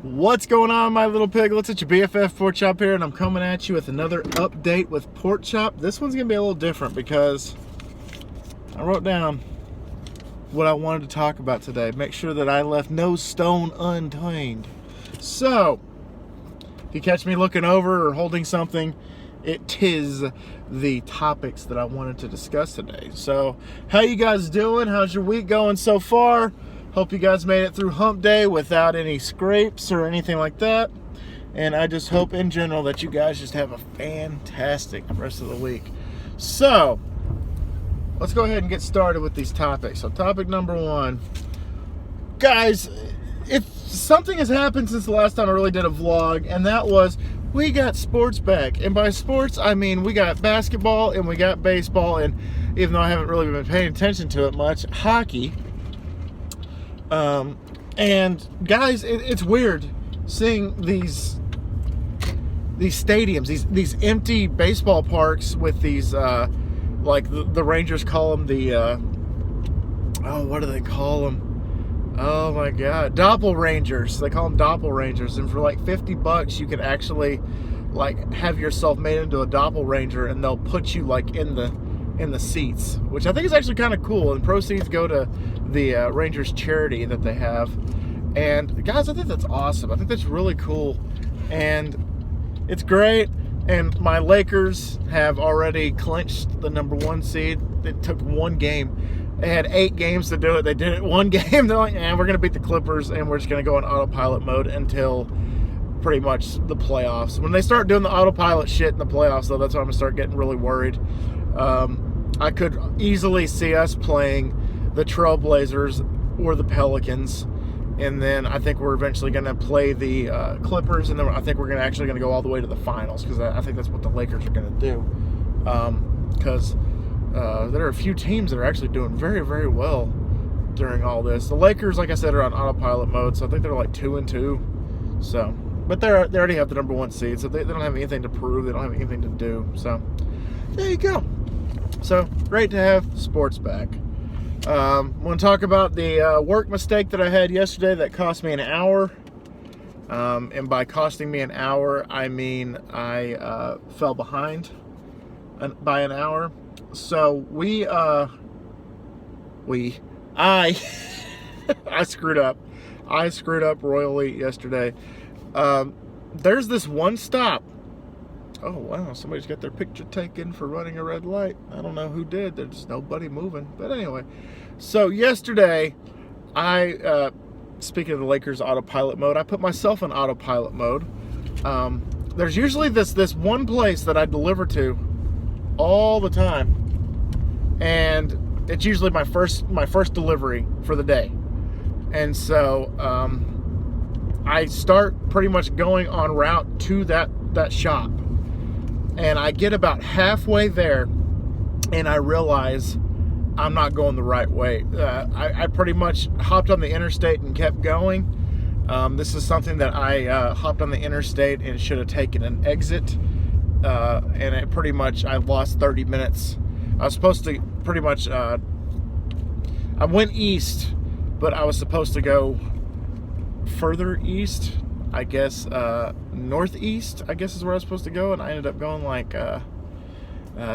What's going on, my little piglets? It's your BFF Pork Chop here, and I'm coming at you with another update with Pork Chop. This one's going to be a little different because I wrote down what I wanted to talk about today. Make sure that I left no stone unturned. So, if you catch me looking over or holding something, it is the topics that I wanted to discuss today. So, how you guys doing? How's your week going so far? Hope you guys made it through hump day without any scrapes or anything like that. And I just hope in general that you guys just have a fantastic rest of the week. So, let's go ahead and get started with these topics. So, topic number one. Guys, if something has happened since the last time I really did a vlog, and that was we got sports back. And by sports, I mean we got basketball and we got baseball, and even though I haven't really been paying attention to it much, hockey. And guys, it's weird seeing these stadiums, these empty baseball parks with these, like the Rangers call them what do they call them? Oh my God, Doppelrangers. They call them Doppelrangers. And for like $50, you can actually like have yourself made into a Doppelranger, and they'll put you like in the seats, which I think is actually kind of cool. And proceeds go to the Rangers charity that they have. And guys, I think that's awesome. I think that's really cool, and it's great. And my Lakers have already clinched the number one seed. It took one game. They had 8 games to do it. They did it one game. They're like, we're going to beat the Clippers, and we're just going to go in autopilot mode until pretty much the playoffs. When they start doing the autopilot shit in the playoffs, though, that's when I'm going to start getting really worried. I could easily see us playing the Trailblazers or the Pelicans, and then I think we're eventually going to play the Clippers, and then I think we're actually going to go all the way to the finals, because I think that's what the Lakers are going to do. Because there are a few teams that are actually doing very, very well during all this. The Lakers, like I said, are on autopilot mode, so I think they're like 2-2. So, but they already have the number one seed, so they don't have anything to prove. They don't have anything to do. So, there you go. So, great to have sports back. I want to talk about the work mistake that I had yesterday that cost me an hour. And by costing me an hour, I mean I fell behind by an hour. So I screwed up. I screwed up royally yesterday. There's this one stop. Oh, wow, somebody's got their picture taken for running a red light. I don't know who did. There's nobody moving. But anyway, so yesterday, speaking of the Lakers autopilot mode, I put myself in autopilot mode. There's usually this one place that I deliver to all the time. And it's usually my first delivery for the day. And so I start pretty much going en route to that shop. And I get about halfway there, and I realize I'm not going the right way. I pretty much hopped on the interstate and kept going. This is something that I hopped on the interstate and should have taken an exit. And it pretty much, I lost 30 minutes. I was supposed to pretty much, I went east, but I was supposed to go further east. I guess northeast, I guess, is where I was supposed to go, and I ended up going like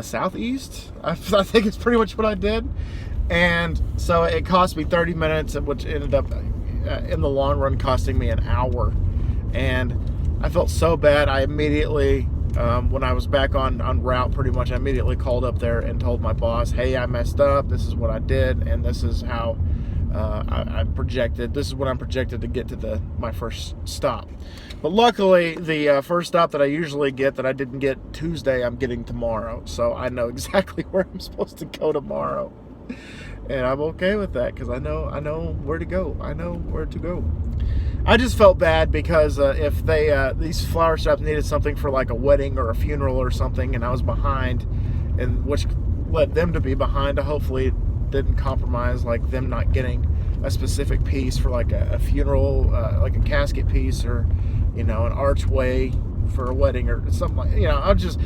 southeast. I think it's pretty much what I did. And so it cost me 30 minutes, which ended up in the long run costing me an hour. And I felt so bad. I immediately, when I was back on route, pretty much I immediately called up there and told my boss, hey, I messed up, this is what I did, and this is how this is what I'm projected to get to my first stop. But luckily, the first stop that I usually get that I didn't get Tuesday, I'm getting tomorrow. So I know exactly where I'm supposed to go tomorrow. And I'm okay with that, because I know where to go. I know where to go. I just felt bad because if these flower shops needed something for like a wedding or a funeral or something, and I was behind, and which led them to be behind, hopefully didn't compromise like them not getting a specific piece for like a funeral, like a casket piece, or an archway for a wedding or something like,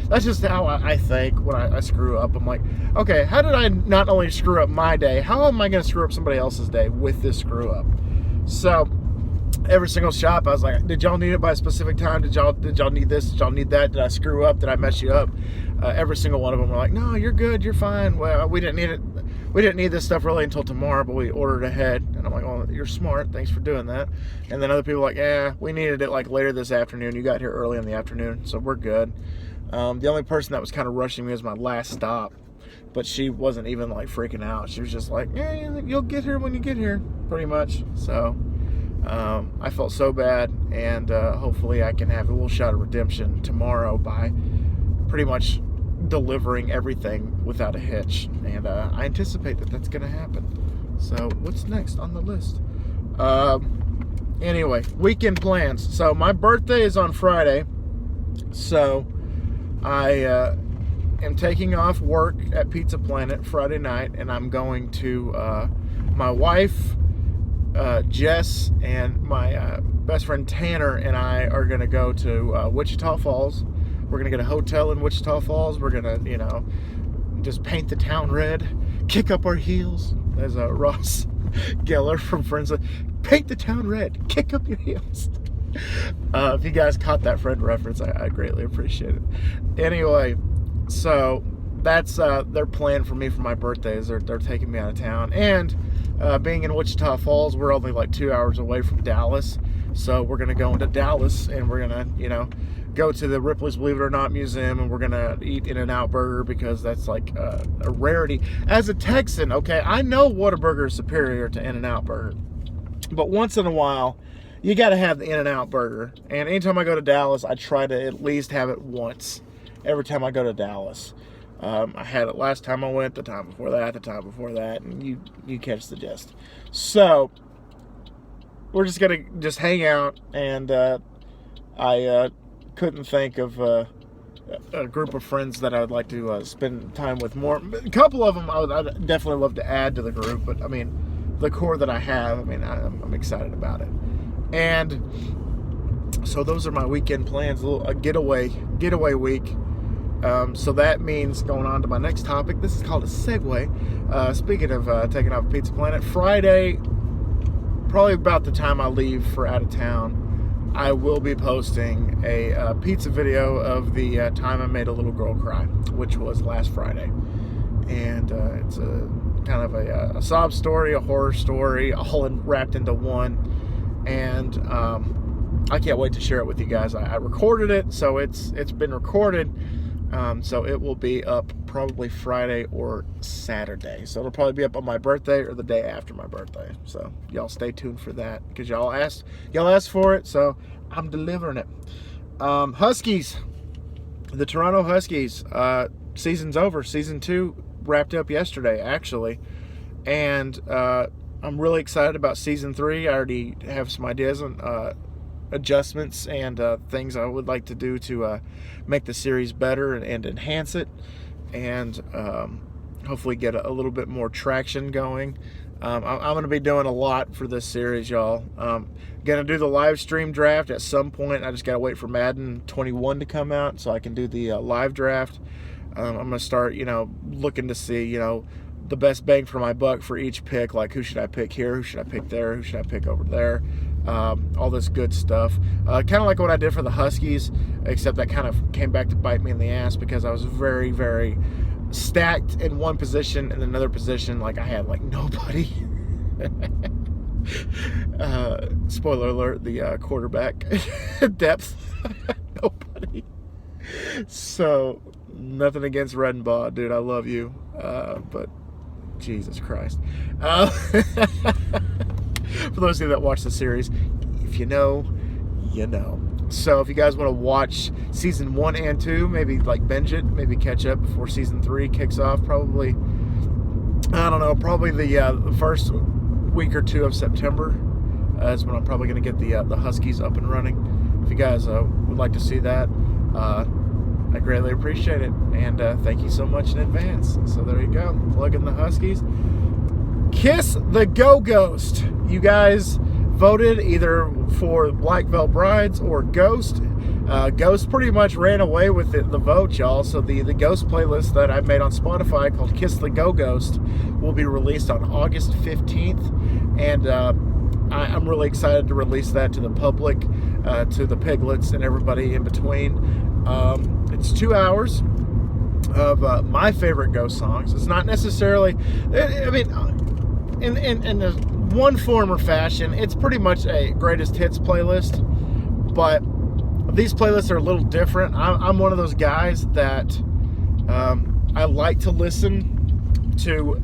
that's just how I think when I screw up. I'm like, okay, how did I not only screw up my day, how am I going to screw up somebody else's day with this screw up? So every single shop, I was like, did y'all need it by a specific time? Did y'all need this? Did y'all need that? Did I screw up? Did I mess you up? Every single one of them were like, no, you're good, you're fine. Well, we didn't need it. We didn't need this stuff really until tomorrow, but we ordered ahead. And I'm like, well, you're smart. Thanks for doing that. And then other people were like, yeah, we needed it like later this afternoon. You got here early in the afternoon, so we're good. The only person that was kind of rushing me was my last stop, but she wasn't even like freaking out. She was just like, yeah, you'll get here when you get here, pretty much. So I felt so bad, and hopefully I can have a little shot of redemption tomorrow by pretty much delivering everything without a hitch, and I anticipate that that's going to happen. So what's next on the list? Anyway, weekend plans. So my birthday is on Friday, so I am taking off work at Pizza Planet Friday night, and I'm going to my wife, Jess, and my best friend Tanner and I are going to go to Wichita Falls. We're going to get a hotel in Wichita Falls. We're going to, you know, just paint the town red, kick up our heels, as Ross Geller from Friends, paint the town red, kick up your heels. If you guys caught that Friend reference, I greatly appreciate it. Anyway, so that's their plan for me for my birthday, is they're taking me out of town. And being in Wichita Falls, we're only like 2 hours away from Dallas. So we're going to go into Dallas, and we're going to, you know, go to the Ripley's Believe It or Not Museum, and we're going to eat In-N-Out Burger, because that's like a rarity. As a Texan, okay, I know Whataburger is superior to In-N-Out Burger. But once in a while, you got to have the In-N-Out Burger. And anytime I go to Dallas, I try to at least have it once every time I go to Dallas. I had it last time I went, the time before that, and you catch the gist. So we're just gonna hang out, and I couldn't think of a group of friends that I would like to spend time with more. A couple of them I'd definitely love to add to the group, but I mean, the core that I have, I mean, I'm excited about it. And so those are my weekend plans, a getaway week. So that means going on to my next topic. This is called a segue. Speaking of taking off Pizza Planet, Friday, probably about the time I leave for out of town, I will be posting a pizza video of the time I made a little girl cry, which was last Friday. And it's a kind of a sob story, a horror story, all wrapped into one. And I can't wait to share it with you guys. I recorded it, so it's been recorded. So it will be up probably Friday or Saturday. So it'll probably be up on my birthday or the day after my birthday. So y'all stay tuned for that, because y'all asked for it, so I'm delivering it. Huskies, the Toronto Huskies, season's over. Season 2 wrapped up yesterday, actually, and I'm really excited about season 3. I already have some ideas on adjustments and things I would like to do to make the series better and enhance it, and hopefully get a little bit more traction going. I'm going to be doing a lot for this series, y'all. Going to do the live stream draft at some point. I just got to wait for Madden 21 to come out so I can do the live draft. I'm going to start, looking to see, the best bang for my buck for each pick. Like, who should I pick here? Who should I pick there? Who should I pick over there? All this good stuff. Kind of like what I did for the Huskies, except that kind of came back to bite me in the ass, because I was very, very stacked in one position, and another position, like, I had like nobody. Spoiler alert, the quarterback depth, nobody. So nothing against Redenbaugh, dude, I love you, but Jesus Christ. For those of you that watch the series, if you know, you know. So if you guys want to watch season 1 and 2, maybe like binge it, maybe catch up before season 3 kicks off, probably, I don't know, probably the first week or 2 of September is when I'm probably going to get the Huskies up and running. If you guys would like to see that, I greatly appreciate it, and thank you so much in advance. So there you go, plug in the Huskies. Kiss the Go Ghost. You guys voted either for Black Veil Brides or Ghost. Ghost pretty much ran away with the vote, y'all. So the Ghost playlist that I made on Spotify called Kiss the Go Ghost will be released on August 15th. And I'm really excited to release that to the public, to the piglets and everybody in between. It's 2 hours of my favorite Ghost songs. It's not necessarily, I mean, in one form or fashion, it's pretty much a greatest hits playlist, but these playlists are a little different. I'm one of those guys that I like to listen to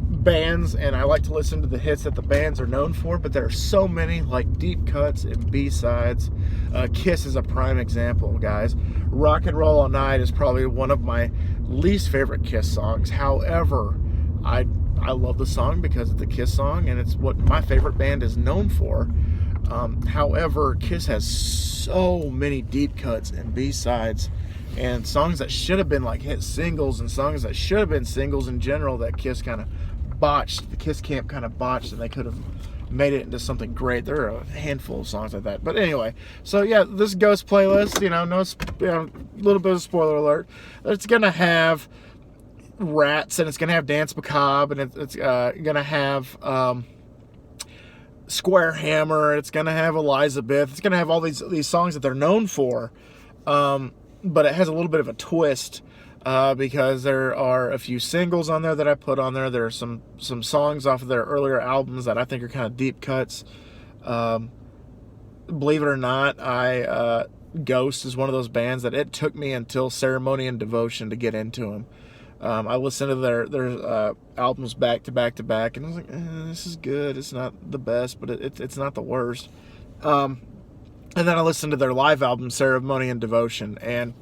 bands, and I like to listen to the hits that the bands are known for, but there are so many like deep cuts and B-sides. Kiss is a prime example, guys. Rock and Roll All Night is probably one of my least favorite Kiss songs. However, I love the song because it's a Kiss song, and it's what my favorite band is known for. However, Kiss has so many deep cuts and B-sides and songs that should have been like hit singles, and songs that should have been singles in general that Kiss kind of botched. The Kiss camp kind of botched, and they could have made it into something great. There are a handful of songs like that. But anyway, so yeah, this Ghost playlist, little bit of spoiler alert. It's going to have Rats, and it's going to have Dance Macabre, and it's going to have Square Hammer, it's going to have Elizabeth, it's going to have all these songs that they're known for, but it has a little bit of a twist, because there are a few singles on there that I put on there. There are some songs off of their earlier albums that I think are kind of deep cuts. Believe it or not, Ghost is one of those bands that it took me until Ceremony and Devotion to get into them. I listened to their albums back to back to back, and I was like, this is good. It's not the best, but it's not the worst. And then I listened to their live album, Ceremony and Devotion, and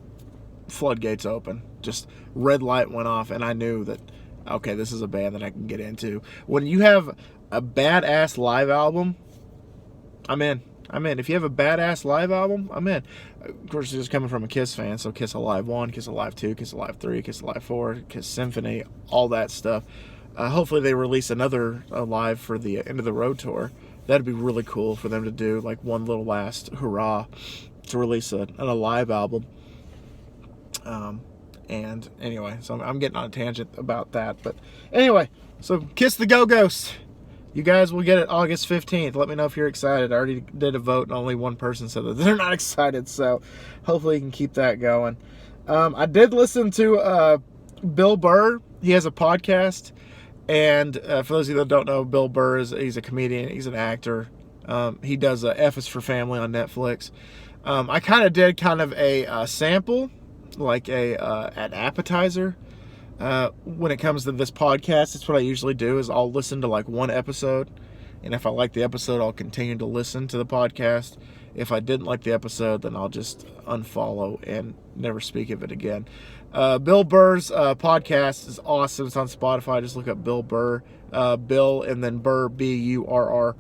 floodgates open. Just red light went off, and I knew that, okay, this is a band that I can get into. When you have a badass live album, I'm in. If you have a badass live album, I'm in. Of course, this is coming from a Kiss fan, so Kiss Alive 1, Kiss Alive 2, Kiss Alive 3, Kiss Alive 4, Kiss Symphony, all that stuff. Hopefully they release another Alive for the End of the Road tour. That'd be really cool for them to do, like one little last hurrah to release an Alive album. And anyway, so I'm getting on a tangent about that. But anyway, so Kiss the Go-Ghost. You guys will get it August 15th. Let me know if you're excited. I already did a vote, and only one person said that they're not excited. So hopefully you can keep that going. I did listen to Bill Burr. He has a podcast. And for those of you that don't know, Bill Burr he's a comedian. He's an actor. He does F is for Family on Netflix. I kind of did a sample, like an appetizer. When it comes to this podcast, that's what I usually do, is I'll listen to like one episode, and if I like the episode, I'll continue to listen to the podcast. If I didn't like the episode, then I'll just unfollow and never speak of it again. Bill Burr's podcast is awesome. It's on Spotify. Just look up Bill Burr, Bill and then Burr, Burr.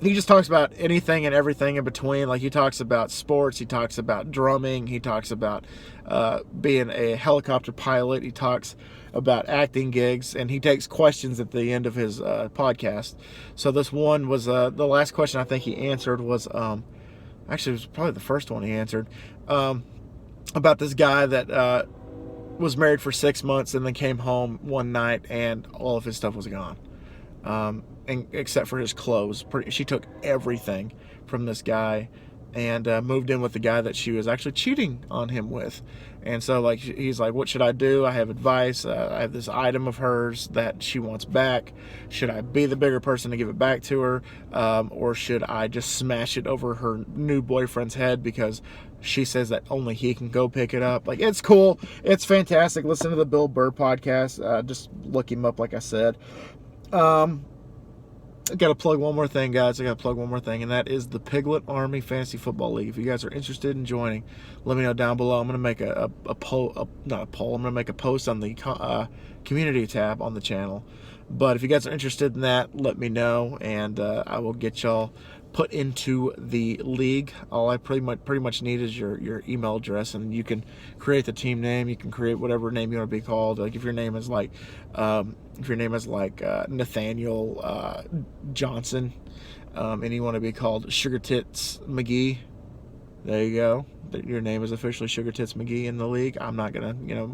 He just talks about anything and everything in between. Like, he talks about sports, he talks about drumming, he talks about being a helicopter pilot, he talks about acting gigs, and he takes questions at the end of his podcast. So this one was, the last question I think he answered was, actually it was probably the first one he answered, about this guy that was married for 6 months and then came home one night and all of his stuff was gone. And except for his clothes. She took everything from this guy and moved in with the guy that she was actually cheating on him with. And so, like, he's like, what should I do? I have advice. I have this item of hers that she wants back. Should I be the bigger person to give it back to her? Or should I just smash it over her new boyfriend's head because she says that only he can go pick it up? Like, it's cool. It's fantastic. Listen to the Bill Burr podcast. Just look him up, like I said. I got to plug one more thing, guys. And that is the Piglet Army Fantasy Football League. If you guys are interested in joining, let me know down below. I'm going to make a poll. Not a poll. I'm going to make a post on the community tab on the channel. But if you guys are interested in that, let me know, and I will get y'all put into the league. All I pretty much need is your email address, and you can create the team name. You can create whatever name you want to be called. Like, if your name is like Nathaniel Johnson, and you want to be called Sugar Tits McGee, there you go. Your name is officially Sugar Tits McGee in the league. I'm not gonna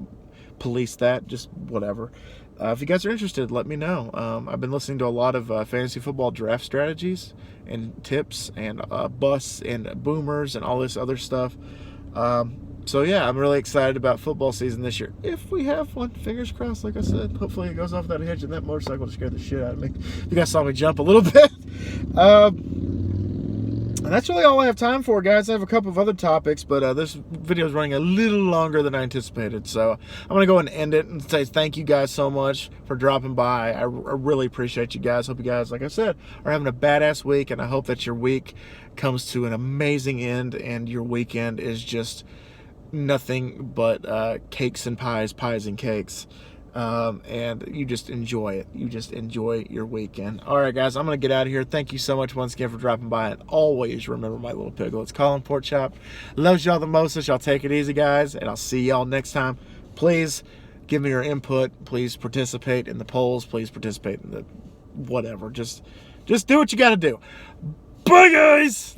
police that. Just whatever. if you guys are interested, let me know. I've been listening to a lot of fantasy football draft strategies and tips and busts and boomers and all this other stuff. So yeah, I'm really excited about football season this year. If we have one, fingers crossed, like I said. Hopefully it goes off without a hitch, and that motorcycle just scared the shit out of me. You guys saw me jump a little bit. And that's really all I have time for, guys. I have a couple of other topics, but this video is running a little longer than I anticipated. So I'm going to go and end it and say thank you guys so much for dropping by. I really appreciate you guys. Hope you guys, like I said, are having a badass week, and I hope that your week comes to an amazing end and your weekend is just nothing but cakes and pies and cakes. And you just enjoy it. You just enjoy your weekend. All right, guys, I'm going to get out of here. Thank you so much once again for dropping by. And always remember my little piglets. Colin Pork Chop loves y'all the most. Y'all take it easy, guys. And I'll see y'all next time. Please give me your input. Please participate in the polls. Please participate in the whatever. Just do what you got to do. Bye, guys.